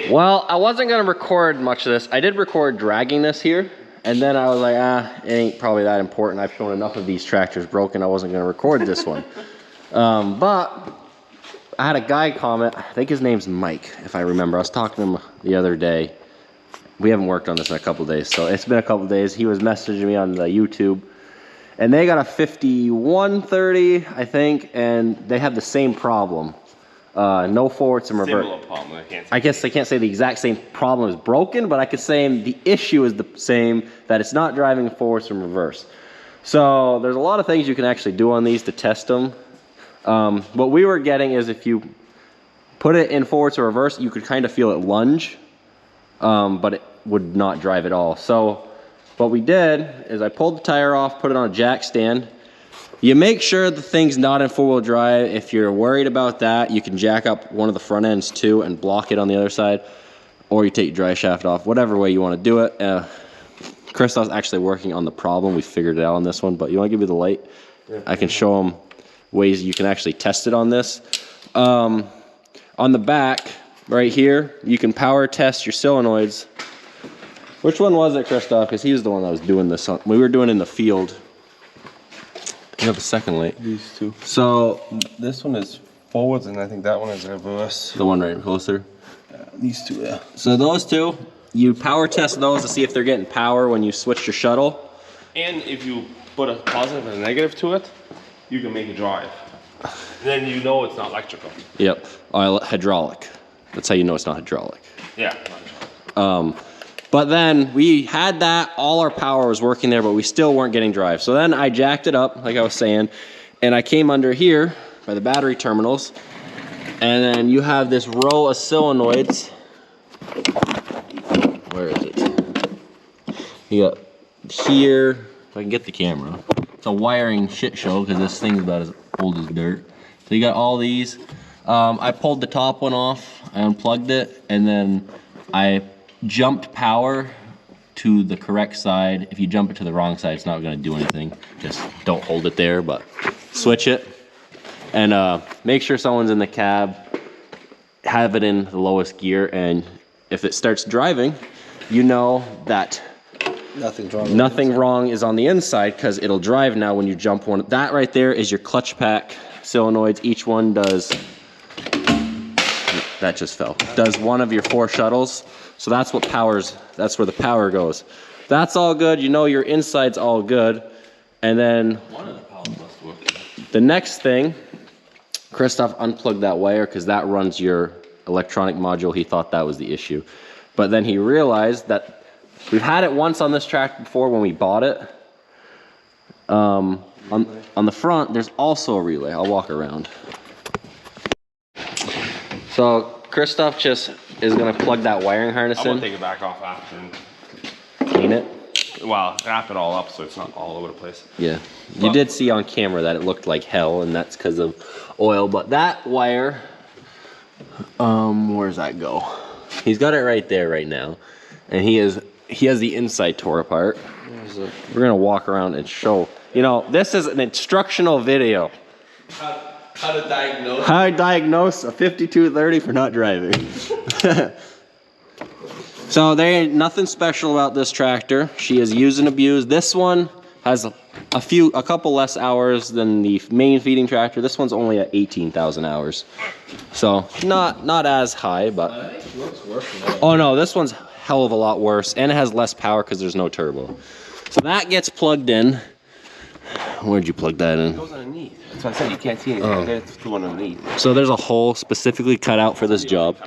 Well, I wasn't gonna record much of this. I did record dragging this here, and then I was like, it ain't probably that important. I've shown enough of these tractors broken. I wasn't gonna record this one. But I had a guy comment, I think his name's Mike, if I remember. I was talking to him the other day. We haven't worked on this in a couple days, so it's been a couple days. He was messaging me on the YouTube, and they got a 5130, I think, and they have the same problem. No forwards and reverse. Similar problem, I guess I can't say the exact same problem is broken, but I could say the issue is the same, that it's not driving forwards and reverse. So there's a lot of things you can actually do on these to test them. What we were getting is if you put it in forwards or reverse, you could kind of feel it lunge, but it would not drive at all. So what we did is I pulled the tire off, put it on a jack stand. You make sure the thing's not in four-wheel drive. If you're worried about that, you can jack up one of the front ends too and block it on the other side, or you take your drive shaft off, whatever way you want to do it. Christoph's actually working on the problem. We figured it out on this one, but you want to give me the light? Yeah. I can show him ways you can actually test it on this. On the back, right here, you can power test your solenoids. Which one was it, Christoph? Because he was the one that was doing this on. We were doing it in the field. You have a second light. These two. So this one is forwards, and I think that one is reverse. The one right closer. These two, yeah. So those two, you power test those to see if they're getting power when you switch your shuttle. And if you put a positive and a negative to it, you can make it drive. Then you know it's not electrical. Yep. Hydraulic. That's how you know it's not hydraulic. Yeah. But then we had that, all our power was working there, but we still weren't getting drive. So then I jacked it up, like I was saying, and I came under here by the battery terminals, and then you have this row of solenoids. Where is it? You got here, if I can get the camera. It's a wiring shit show because this thing's about as old as dirt. So you got all these. I pulled the top one off, I unplugged it, and then I jumped power to the correct side. If you jump it to the wrong side, it's not going to do anything. Just don't hold it there, but switch it. And make sure someone's in the cab, have it in the lowest gear, and if it starts driving, you know that nothing wrong is on the inside, because it'll drive now when you jump one. That right there is your clutch pack solenoids. Each one does, that just fell, does one of your 4 shuttles. So that's what powers, that's where the power goes. That's all good, you know your inside's all good. And then one of the power must work. The next thing, Christoph unplugged that wire because that runs your electronic module. He thought that was the issue. But then he realized that we've had it once on this tractor before when we bought it. On the front, there's also a relay. I'll walk around. So Christoph just is gonna plug that wiring harness in. I'm gonna take it back off after and clean it. Well, wrap it all up so it's not all over the place. Yeah, you did see on camera that it looked like hell, and that's because of oil. But that wire, where's that go? He's got it right there right now, and he has the inside tore apart. We're gonna walk around and show. You know, this is an instructional video. How to diagnose? How to diagnose a 5230 for not driving. So there ain't nothing special about this tractor. She is used and abused. This one has a couple less hours than the main feeding tractor. This one's only at 18,000 hours. So not as high, but I think it looks worse than that. Oh no, this one's a hell of a lot worse, and it has less power because there's no turbo. So that gets plugged in. Where'd you plug that in? It goes underneath. That's why I said you can't see anything. Oh. It's through underneath. So there's a hole specifically cut out for this job.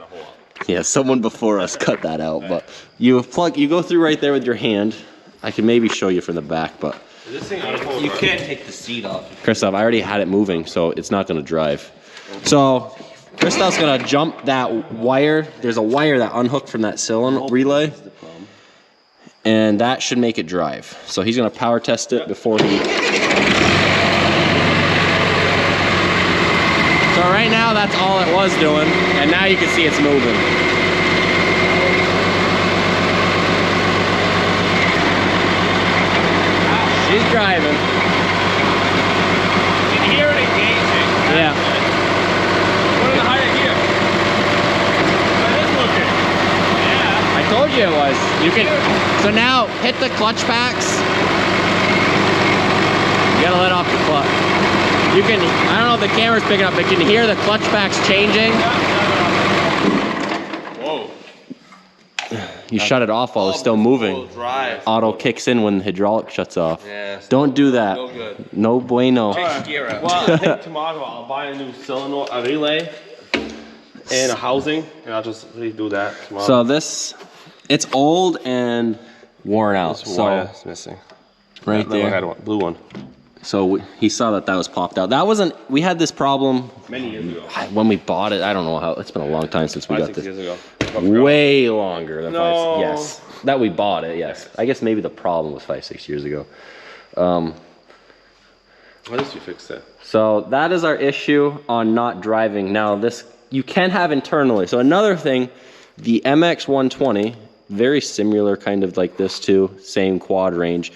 Yeah, someone before us cut that out, but you go through right there with your hand. I can maybe show you from the back, but this thing, you can't take the seat off. Christoph, I already had it moving, so it's not gonna drive. So Christoph's gonna jump that wire. There's a wire that unhooked from that cylinder relay, and that should make it drive. So he's gonna power test it before he. So right now that's all it was doing, and now you can see it's moving. She's driving. You can hear it engaging. Yeah. What in the higher gear? That is looking. you it was. You can, so now hit the clutch packs. You gotta let off the clutch. You can, I don't know if the camera's picking up, but you can hear the clutch packs changing. Whoa. You shut it off while it's still moving. Auto kicks in when the hydraulic shuts off. Yeah, don't do that. No good. No bueno. Well, I think tomorrow I'll buy a new cylinder, a relay, and a housing, and I'll just redo that tomorrow. So this, it's old and worn out. This so wire is missing. Right there. I had one, blue one. So he saw that was popped out. That wasn't, we had this problem Many years ago. when we bought it. I don't know how, it's been a long time since we got 5-6 this. years ago. Way longer than No. 5, yes. That we bought it, yes. I guess maybe the problem was 5-6 years ago. At least you fixed it. So that is our issue on not driving. Now this, you can have internally. So another thing, the MX 120, very similar kind of like this too, same quad range.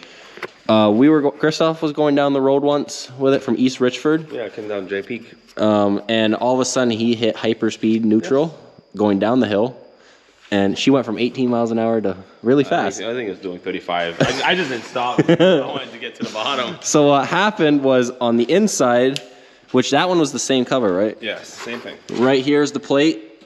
Christoph was going down the road once with it from East Richford. Yeah, I came down J Peak. And all of a sudden he hit hyperspeed neutral going down the hill. And she went from 18 miles an hour to really fast. I think it was doing 35. I just didn't stop. I wanted to get to the bottom. So what happened was on the inside, which that one was the same cover, right? Yes, same thing. Right here's the plate.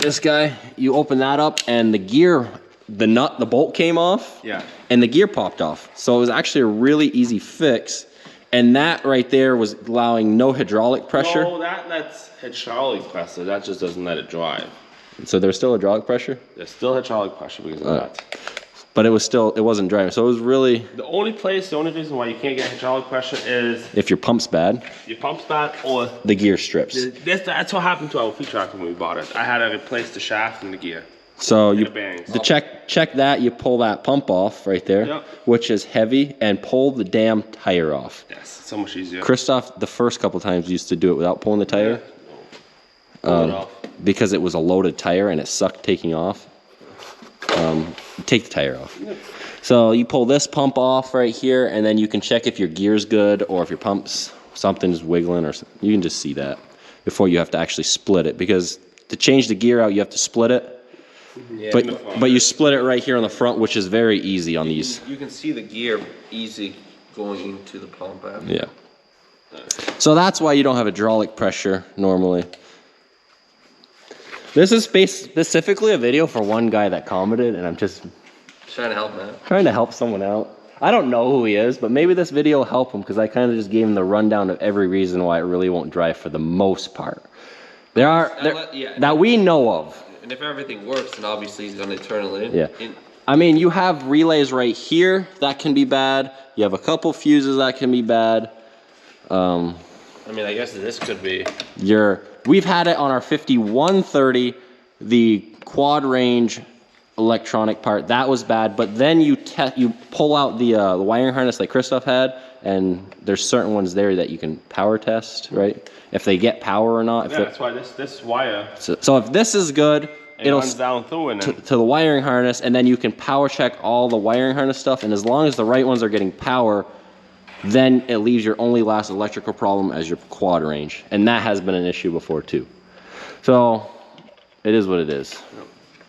This guy, you open that up and the gear, the nut, the bolt came off. Yeah. And the gear popped off. So it was actually a really easy fix. And that right there was allowing no hydraulic pressure. No, that's hydraulic pressure. That just doesn't let it drive. So there's still hydraulic pressure? There's still hydraulic pressure because of that. But it wasn't driving. So it was really... The only reason why you can't get hydraulic pressure is... If your pump's bad. Your pump's bad or... The gear strips. That's what happened to our feed tractor when we bought it. I had to replace the shaft and the gear. So and you the bearings. to check that, you pull that pump off right there, Yep. which is heavy, and pull the damn tire off. Yes, it's so much easier. Christoph, the first couple times, used to do it without pulling the tire. Pull it off. Because it was a loaded tire and it sucked taking off. Take the tire off. So you pull this pump off right here, and then you can check if your gear's good or if your pump's something's wiggling, or you can just see that before you have to actually split it. Because to change the gear out, you have to split it. Yeah, But you split it right here on the front, which is very easy on these. You can see the gear easy going into the pump after. Yeah. So that's why you don't have hydraulic pressure normally. This is specifically a video for one guy that commented, and I'm just Trying to help, man. trying to help someone out. I don't know who he is, but maybe this video will help him because I kind of just gave him the rundown of every reason why it really won't drive for the most part. That we know of. And if everything works, then obviously he's gonna turn it in. Yeah. I mean, you have relays right here that can be bad. You have a couple fuses that can be bad. I mean, I guess this could be. We've had it on our 5130, the quad range electronic part. That was bad, but then you pull out the wiring harness like Christoph had, and there's certain ones there that you can power test, right? If they get power or not. Yeah, that's why this wire. So if this is good, it'll runs down through and then to the wiring harness, and then you can power check all the wiring harness stuff, and as long as the right ones are getting power, then it leaves your only last electrical problem as your quad range. And that has been an issue before too. So it is what it is.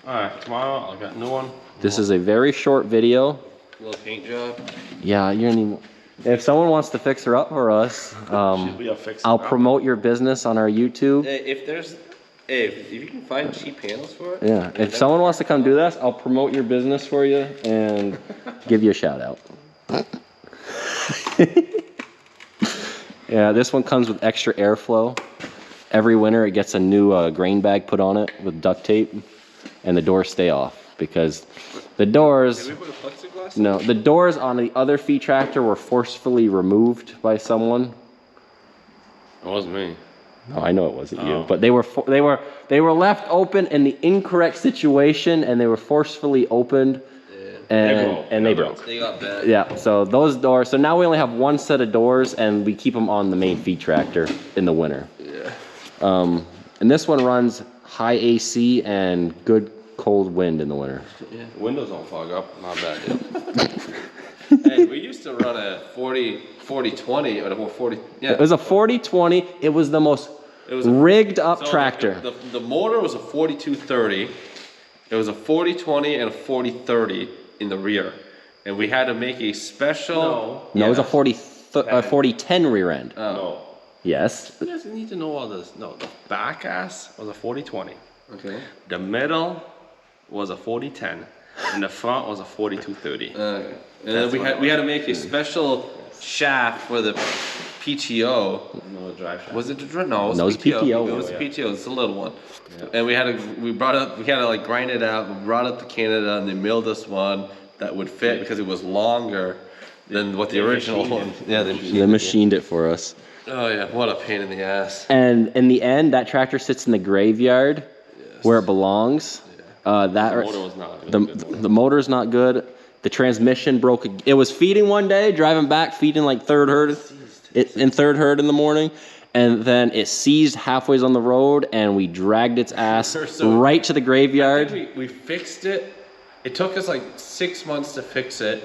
Alright, tomorrow I'll get a new one. This is a very short video. Little paint job. Yeah, if someone wants to fix her up for us, I'll promote your business on our YouTube. If you can find cheap handles for it. Yeah, if someone wants to come do this, I'll promote your business for you and give you a shout out. Yeah, this one comes with extra airflow. Every winter it gets a new grain bag put on it with duct tape, and the doors stay off because the doors... Did we put a plexiglass? No, the doors on the other feed tractor were forcefully removed by someone. It wasn't me. No, I know it wasn't you, but they were left open in the incorrect situation, and they were forcefully opened, and they broke. They got bad. Yeah, so those doors. So now we only have one set of doors, and we keep them on the main feed tractor in the winter. Yeah. And this one runs high AC and good cold wind in the winter. Yeah. Windows don't fog up. Not bad. Hey, we used to run a 40-20 or a 40. Yeah. It was a 40-20. It was the most rigged up tractor. The motor was a 42-30, It was a 40-20 and a 40-30 in the rear. And we had to make a special... No, it was a 40-10 rear end. No. Yes. You guys need to know all this. No, the back ass was a 40-20. Okay. The middle was a 40-10. And the front was a 42-30. And then we had to make a special shaft for the PTO. No drive shaft. Was it the drive? No, it was No, the it was PTO. It was the PTO. It's a little one. And we had to like grind it out. We brought it to Canada and they milled us one that would fit because it was longer than what the original one. Yeah, They machined it for us. Oh yeah, what a pain in the ass. And in the end, that tractor sits in the graveyard where it belongs. The motor was not good. The motor's not good. The transmission broke. It was feeding one day, driving back, feeding like third herd, in third herd in the morning. And then it seized halfway on the road and we dragged its ass right to the graveyard. We fixed it. It took us like 6 months to fix it.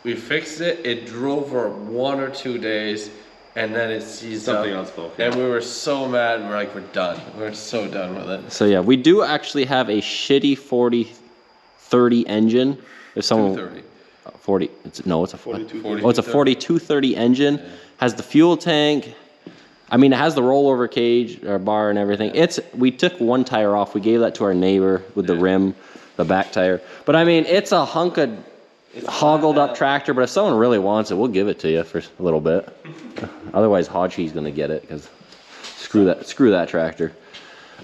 We fixed it. It drove for 1 or 2 days. And then it seized Something up. else broke. And we were so mad. We're like, we're done. We're so done with it. So yeah, we do actually have a shitty 40-30 engine. If someone 230. it's a 42. Oh, it's a 4230 engine. Has the fuel tank. I mean, it has the rollover cage, or bar, and everything. We took one tire off. We gave that to our neighbor with the rim, the back tire. But I mean, it's a hunk of hoggled up tractor. But if someone really wants it, we'll give it to you for a little bit. Otherwise, Hodgie's gonna get it because screw that tractor.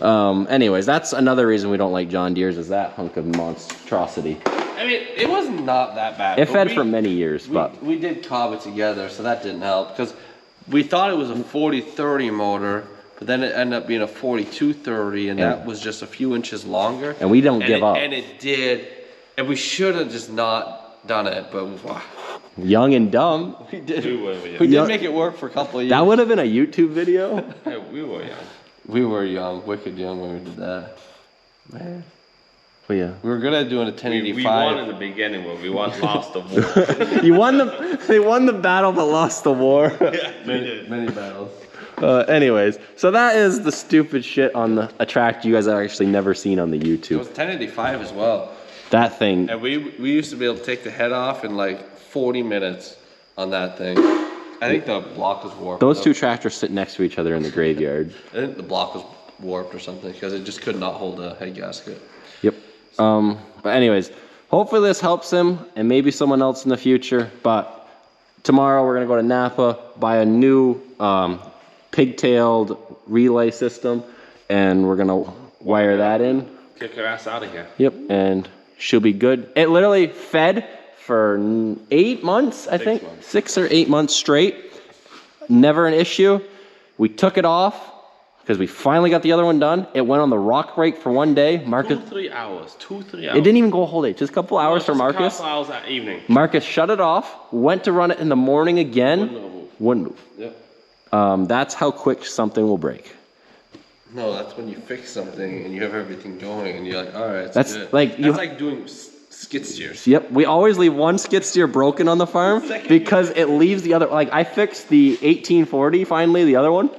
Anyways, that's another reason we don't like John Deere's, is that hunk of monstrosity. I mean, it was not that bad. It fed for many years, but we did cob it together, so that didn't help because we thought it was a 40-30 motor, but then it ended up being a 42-30, and that was just a few inches longer. And we don't give up. And it did, and we should have just not done it, but wow. Young and dumb. We did Yeah. make it work for a couple of years. That would have been a YouTube video. Hey, we were young. We were young, wicked young when we did that. Man. But yeah. We were good at doing a 1085. We won in the beginning, but we lost the war. You won they won the battle but lost the war. Many battles. Anyways, so that is the stupid shit on a tractor you guys have actually never seen on the It YouTube. was 1085 as well. That thing. And we used to be able to take the head off in like 40 minutes on that thing. I think the block was warped. Those two tractors sit next to each other in the graveyard. I think the block was warped or something because it just could not hold a head gasket. Yep. But anyways, hopefully this helps him and maybe someone else in the future. But tomorrow we're gonna go to Napa, buy a new pigtailed relay system, and we're gonna wire that in. Kick your ass out of here. Yep, and she'll be good. It literally fed for 8 months, I think. 6 or 8 months straight. Never an issue. We took it off because we finally got the other one done. It went on the rock brake for one day. Marcus, 2-3 hours. 2-3 hours. it didn't even go a whole day, just a couple hours for Marcus. A couple hours that evening. Marcus shut it off, went to run it in the morning again. Wouldn't move. Yep. That's how quick something will break. No, that's when you fix something and you have everything going and you're like, all right, That's good. like That's like doing skid steers. Yep, we always leave one skid steer broken on the farm because it leaves the other. Like I fixed the 1840 finally, the other one,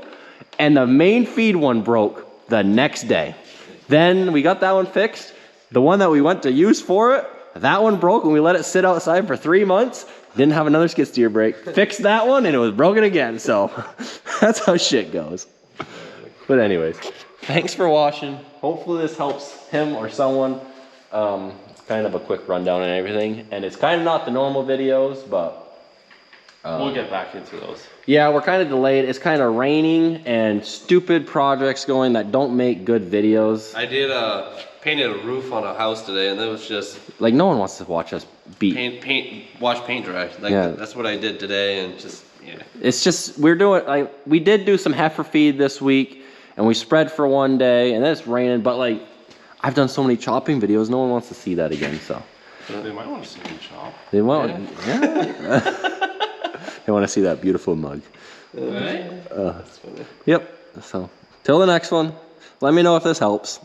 and the main feed one broke the next day. Then we got that one fixed. The one that we went to use for it, that one broke, and we let it sit outside for 3 months. Didn't have another skid steer break. Fixed that one, and it was broken again. So that's how shit goes. But anyways, thanks for watching. Hopefully this helps him or someone. Kind of a quick rundown and everything. And it's kind of not the normal videos, but we'll get back into those. yeah, we're kind of delayed. It's kind of raining and stupid projects going that don't make good videos. I did painted a roof on a house today and it was just Like no one wants to watch us beat. watch paint dry. Like Yeah. that's what I did today and just, yeah. It's just, we did do some heifer feed this week and we spread for one day and then it's raining, but like, I've done so many chopping videos, no one wants to see that again, so. They might want to see me chop. They want, yeah. They want to see that beautiful mug. Right? That's funny. Yep, so, till the next one, let me know if this helps.